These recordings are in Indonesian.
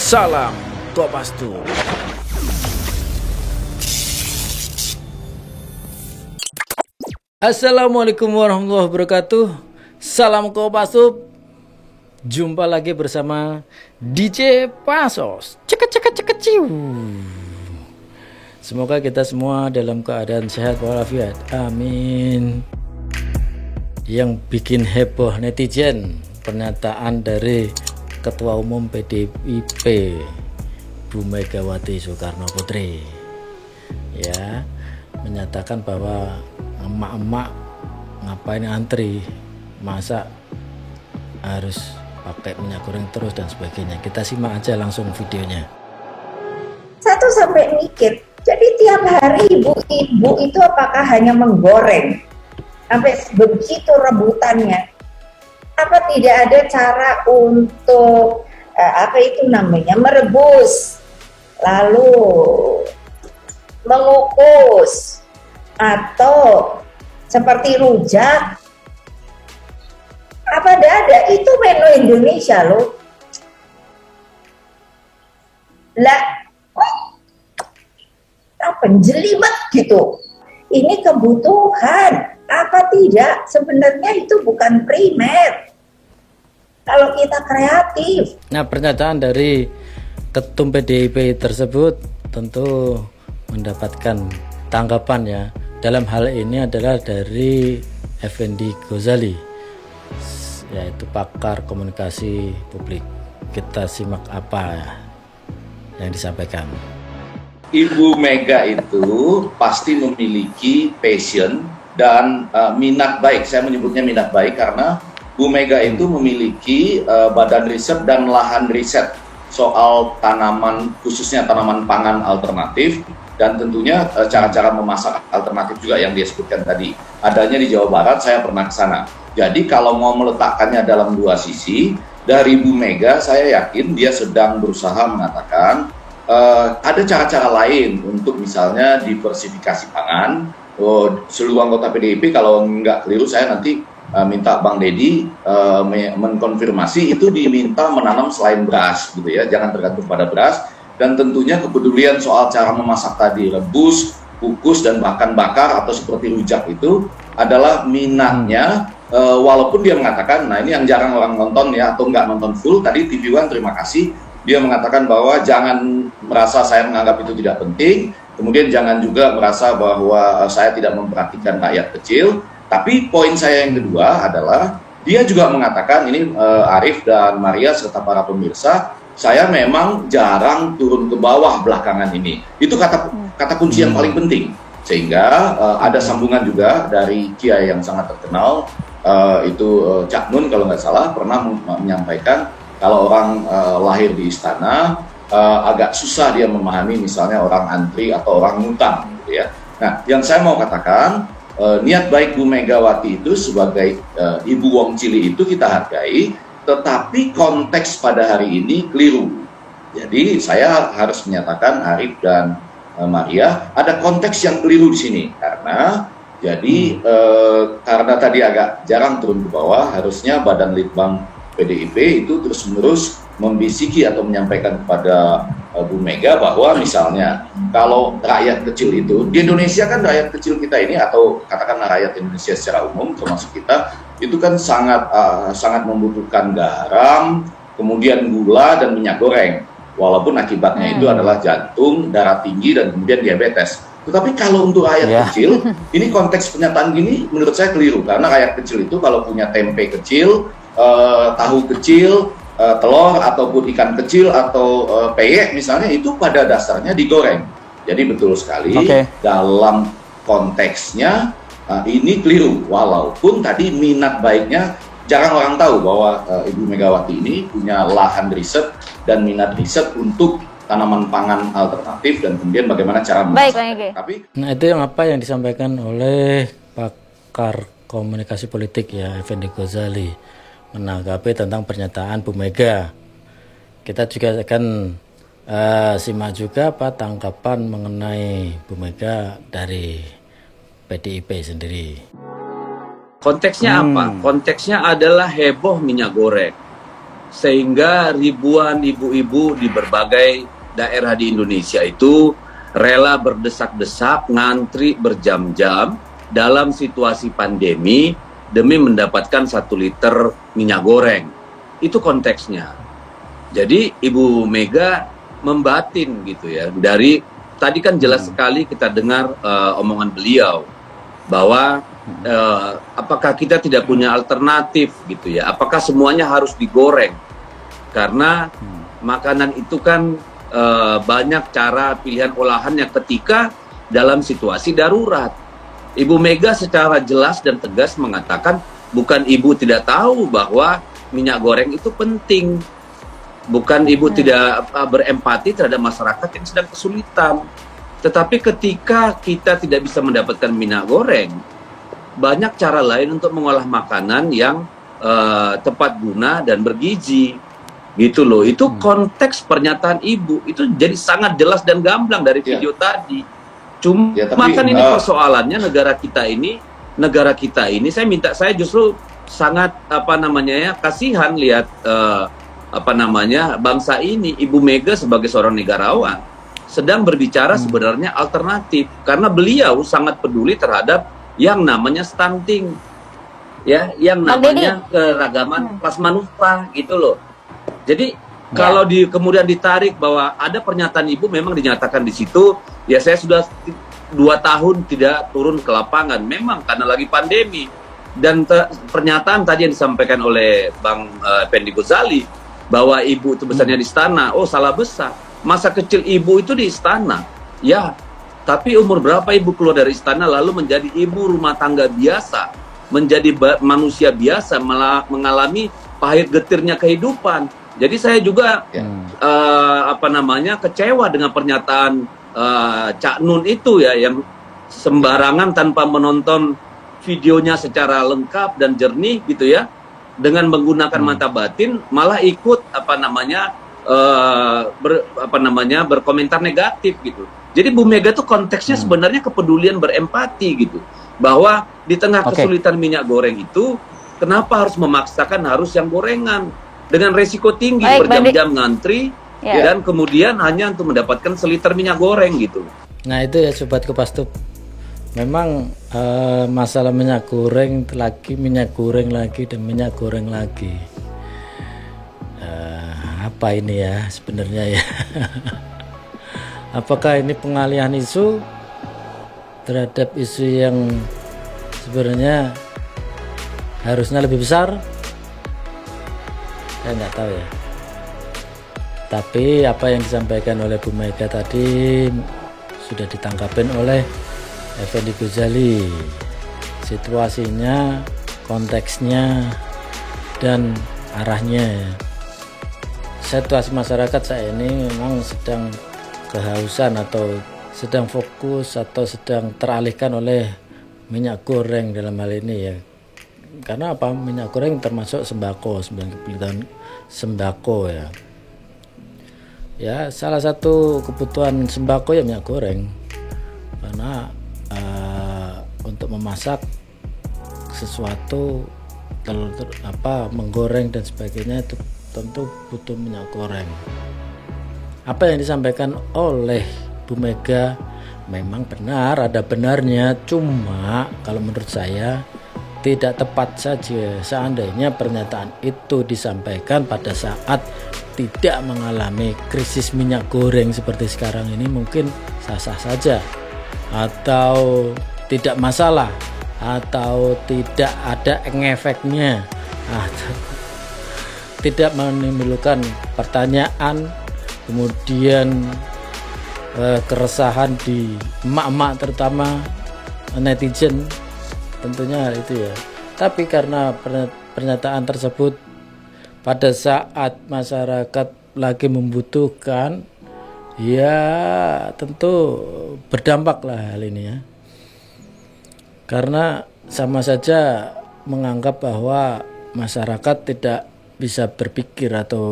Salam Kopassus. Assalamualaikum warahmatullahi wabarakatuh. Salam Kopassus. Jumpa lagi bersama DJ Pasos. Ceket ciu. Semoga kita semua dalam keadaan sehat walafiat. Amin. Yang bikin heboh netizen, pernyataan dari Ketua Umum PDIP Bu Megawati Soekarno Putri, ya, menyatakan bahwa emak-emak ngapain antri, masa harus pakai minyak goreng terus dan sebagainya. Kita simak aja langsung videonya. Satu sampai mikir, jadi tiap hari ibu-ibu itu apakah hanya menggoreng sampai begitu rebutannya? Apa tidak ada cara untuk merebus, lalu mengukus, atau seperti rujak? Apa ada? Itu menu Indonesia loh. Lah, penjelimet gitu. Ini kebutuhan. Apa tidak? Sebenarnya itu bukan primer. Kalau kita kreatif. Nah, pernyataan dari Ketum PDIP tersebut tentu mendapatkan tanggapan, ya. Dalam hal ini adalah dari Effendi Ghazali, yaitu pakar komunikasi publik. Kita simak apa yang disampaikan. Ibu Mega itu pasti memiliki passion dan minat baik. Saya menyebutnya minat baik karena Bu Mega itu memiliki badan riset dan lahan riset soal tanaman, khususnya tanaman pangan alternatif, dan tentunya cara-cara memasak alternatif juga yang dia sebutkan tadi. Adanya di Jawa Barat, saya pernah ke sana. Jadi kalau mau meletakkannya dalam dua sisi, dari Bu Mega saya yakin dia sedang berusaha mengatakan ada cara-cara lain untuk misalnya diversifikasi pangan. Seluruh anggota PDIP kalau nggak keliru, saya nanti minta Bang Deddy mengkonfirmasi itu diminta menanam selain beras gitu ya, jangan tergantung pada beras. Dan tentunya kepedulian soal cara memasak tadi, rebus, kukus, dan bahkan bakar atau seperti rujak itu adalah minatnya. Walaupun dia mengatakan, nah ini yang jarang orang nonton ya, atau nggak nonton full, tadi TV One terima kasih, dia mengatakan bahwa jangan merasa saya menganggap itu tidak penting, kemudian jangan juga merasa bahwa saya tidak memperhatikan rakyat kecil. Tapi poin saya yang kedua adalah dia juga mengatakan, ini Arif dan Maria serta para pemirsa, saya memang jarang turun ke bawah belakangan ini. Itu kata kunci yang paling penting. Sehingga ada sambungan juga dari kiai yang sangat terkenal, itu Cak Nun kalau nggak salah, pernah menyampaikan kalau orang lahir di istana, agak susah dia memahami misalnya orang antri atau orang ngutang gitu ya. Nah, yang saya mau katakan, niat baik Bu Megawati itu sebagai Ibu Wong Cili itu kita hargai, tetapi konteks pada hari ini keliru. Jadi saya harus menyatakan Arif dan Maria, ada konteks yang keliru di sini karena jadi karena tadi agak jarang turun ke bawah, harusnya Badan Litbang PDIP itu terus-menerus membisiki atau menyampaikan kepada Bu Mega bahwa misalnya kalau rakyat kecil itu di Indonesia kan, rakyat kecil kita ini atau katakanlah rakyat Indonesia secara umum termasuk kita itu kan sangat membutuhkan garam, kemudian gula dan minyak goreng, walaupun akibatnya itu adalah jantung, darah tinggi, dan kemudian diabetes. Tetapi kalau untuk rakyat kecil, ini konteks pernyataan gini menurut saya keliru, karena rakyat kecil itu kalau punya tempe kecil, tahu kecil, telur ataupun ikan kecil atau peyek misalnya, itu pada dasarnya digoreng. Jadi betul sekali dalam konteksnya ini keliru, walaupun tadi minat baiknya jarang orang tahu bahwa Ibu Megawati ini punya lahan riset dan minat riset untuk tanaman pangan alternatif dan kemudian bagaimana cara memasak. Nah, itu yang apa yang disampaikan oleh pakar komunikasi politik ya, Effendi Ghazali, menanggapi tentang pernyataan Bu Mega. Kita juga akan simak juga apa tanggapan mengenai Bu Mega dari PDIP sendiri. Konteksnya apa? Konteksnya adalah heboh minyak goreng. sehingga ribuan ibu-ibu di berbagai daerah di Indonesia itu rela berdesak-desak, ngantri berjam-jam dalam situasi pandemi demi mendapatkan 1 liter minyak goreng. Itu konteksnya. Jadi Ibu Mega membatin gitu ya. Dari tadi kan jelas sekali kita dengar omongan beliau bahwa apakah kita tidak punya alternatif gitu ya? Apakah semuanya harus digoreng? Karena makanan itu kan banyak cara pilihan olahannya ketika dalam situasi darurat. Ibu Mega secara jelas dan tegas mengatakan bukan ibu tidak tahu bahwa minyak goreng itu penting. Bukan ibu tidak berempati terhadap masyarakat yang sedang kesulitan. Tetapi ketika kita tidak bisa mendapatkan minyak goreng, banyak cara lain untuk mengolah makanan yang tepat guna dan bergizi. Gitu loh. Itu konteks pernyataan ibu. Itu jadi sangat jelas dan gamblang dari video tadi. Cuma kan ini persoalannya negara kita ini saya justru sangat kasihan lihat bangsa ini, Ibu Mega sebagai seorang negarawan sedang berbicara sebenarnya alternatif karena beliau sangat peduli terhadap yang namanya stunting, ya, yang namanya keragaman kelas manusia gitu loh. Jadi kalau kemudian ditarik bahwa ada pernyataan ibu memang dinyatakan di situ, ya saya sudah 2 tahun tidak turun ke lapangan, memang karena lagi pandemi. Dan pernyataan tadi yang disampaikan oleh Bang Effendi Ghazali bahwa ibu itu besarnya di istana, oh salah besar. Masa kecil ibu itu di istana, ya. Tapi umur berapa ibu keluar dari istana lalu menjadi ibu rumah tangga biasa, menjadi manusia biasa, mengalami pahit getirnya kehidupan. Jadi saya juga kecewa dengan pernyataan Cak Nun itu ya, yang sembarangan tanpa menonton videonya secara lengkap dan jernih gitu ya, dengan menggunakan mata batin malah ikut berkomentar negatif gitu. Jadi Bu Mega tuh konteksnya sebenarnya kepedulian berempati gitu, bahwa di tengah kesulitan minyak goreng itu kenapa harus memaksakan harus yang gorengan dengan resiko tinggi berjam-jam ngantri dan kemudian hanya untuk mendapatkan seliter minyak goreng gitu. Nah itu ya Sobat Kupas Tuh, memang masalah minyak goreng lagi dan minyak goreng lagi. Apa ini ya sebenarnya ya? Apakah ini pengalihan isu terhadap isu yang sebenarnya harusnya lebih besar? Saya nggak tahu ya. Tapi apa yang disampaikan oleh Bu Mega tadi sudah ditangkapin oleh Effendi Ghazali, situasinya, konteksnya, dan arahnya. Situasi masyarakat saat ini memang sedang kehausan atau sedang fokus atau sedang teralihkan oleh minyak goreng dalam hal ini ya. Karena apa? Minyak goreng termasuk sembako, 9 kebutuhan sembako ya. Ya, salah satu kebutuhan sembako ya minyak goreng. Karena untuk memasak sesuatu, menggoreng dan sebagainya itu tentu butuh minyak goreng. Apa yang disampaikan oleh Bu Mega memang benar, ada benarnya, cuma kalau menurut saya tidak tepat saja seandainya pernyataan itu disampaikan pada saat tidak mengalami krisis minyak goreng seperti sekarang ini, mungkin sah-sah saja atau tidak masalah atau tidak ada efeknya atau tidak menimbulkan pertanyaan, kemudian keresahan di emak-emak terutama netizen, tentunya itu ya. Tapi karena pernyataan tersebut pada saat masyarakat lagi membutuhkan, ya tentu berdampak lah hal ini ya. Karena sama saja menganggap bahwa masyarakat tidak bisa berpikir atau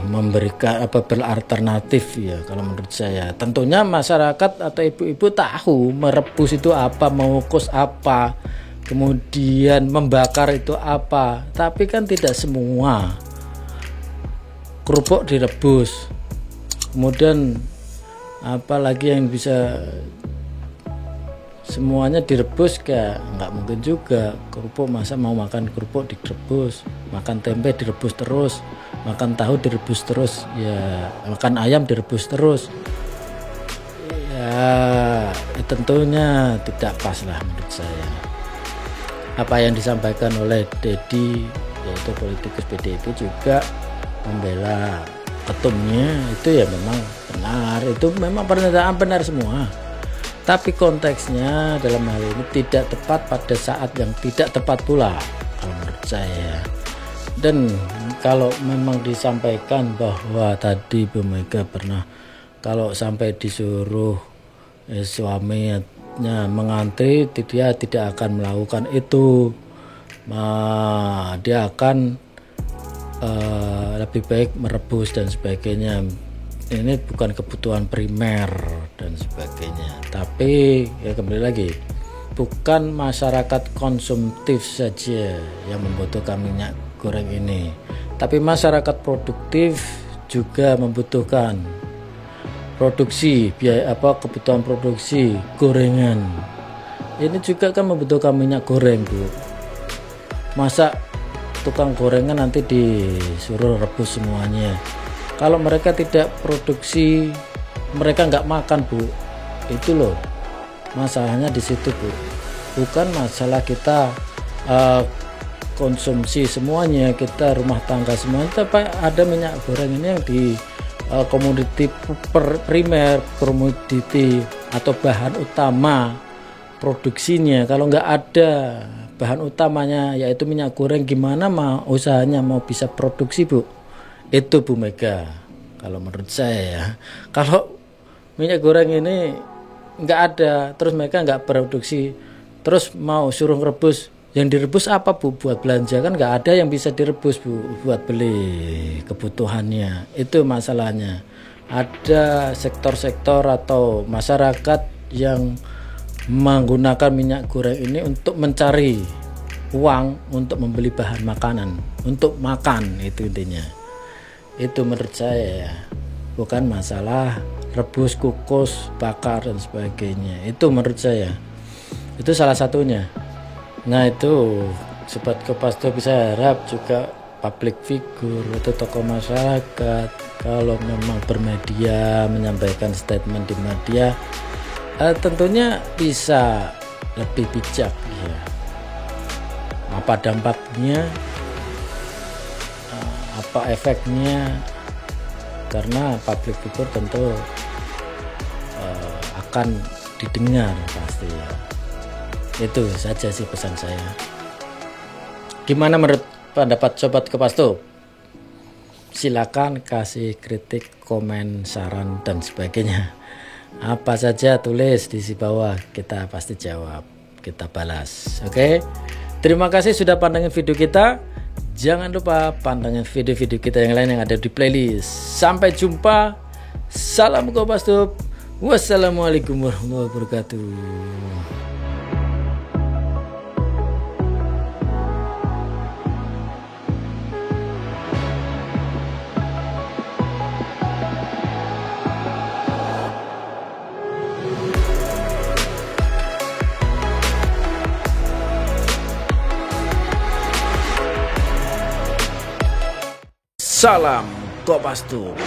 memberikan beralternatif ya. Kalau menurut saya tentunya masyarakat atau ibu-ibu tahu merebus itu apa, mengukus apa, kemudian membakar itu apa, tapi kan tidak semua kerupuk direbus, kemudian apalagi yang bisa semuanya direbus, nggak mungkin juga. Kerupuk, masa mau makan kerupuk direbus, makan tempe direbus terus, makan tahu direbus terus, ya makan ayam direbus terus, ya tentunya tidak pas lah menurut saya. Apa yang disampaikan oleh Dedi, yaitu politikus PDIP, juga membela ketumnya, itu ya memang benar, itu memang pernyataan benar semua. Tapi konteksnya dalam hal ini tidak tepat pada saat yang tidak tepat pula kalau menurut saya. Dan kalau memang disampaikan bahwa tadi Bu Mega pernah kalau sampai disuruh suaminya mengantri, dia tidak akan melakukan itu. Dia akan lebih baik merebus dan sebagainya. Ini bukan kebutuhan primer dan sebagainya. Tapi ya kembali lagi, bukan masyarakat konsumtif saja yang membutuhkan minyak goreng ini, tapi masyarakat produktif juga membutuhkan produksi, biaya kebutuhan produksi gorengan. Ini juga kan membutuhkan minyak goreng, Bu. Masa tukang gorengan nanti disuruh rebus semuanya? Kalau mereka tidak produksi, mereka nggak makan, Bu. Itu loh masalahnya di situ, Bu. Bukan masalah kita konsumsi semuanya, kita rumah tangga semuanya, tapi ada minyak goreng ini yang di komoditi primer, komoditi atau bahan utama produksinya. Kalau nggak ada bahan utamanya yaitu minyak goreng, gimana mau usahanya mau bisa produksi, Bu? Itu Bu Mega kalau menurut saya ya. Kalau minyak goreng ini nggak ada, terus mereka nggak produksi, terus mau suruh rebus, yang direbus apa, Bu? Buat belanja kan nggak ada yang bisa direbus, Bu, buat beli kebutuhannya. Itu masalahnya. Ada sektor-sektor atau masyarakat yang menggunakan minyak goreng ini untuk mencari uang untuk membeli bahan makanan, untuk makan, itu intinya. Itu menurut saya ya, bukan masalah rebus, kukus, bakar dan sebagainya. Itu menurut saya, itu salah satunya. Nah itu Sobat Kopasto bisa harap juga public figure atau tokoh masyarakat kalau memang bermedia menyampaikan statement di media, tentunya bisa lebih bijak ya. Apa dampaknya, apa efeknya, karena public figure tentu akan didengar pasti ya. Itu saja sih pesan saya. Gimana menurut pendapat Sobat Kopasto? Silakan kasih kritik, komen, saran dan sebagainya. Apa saja tulis di bawah, kita pasti jawab, kita balas. Oke? Terima kasih sudah pandangin video kita. Jangan lupa pandangin video-video kita yang lain yang ada di playlist. Sampai jumpa. Salam Kopasto. Wassalamualaikum warahmatullahi wabarakatuh. Salam Kopasto.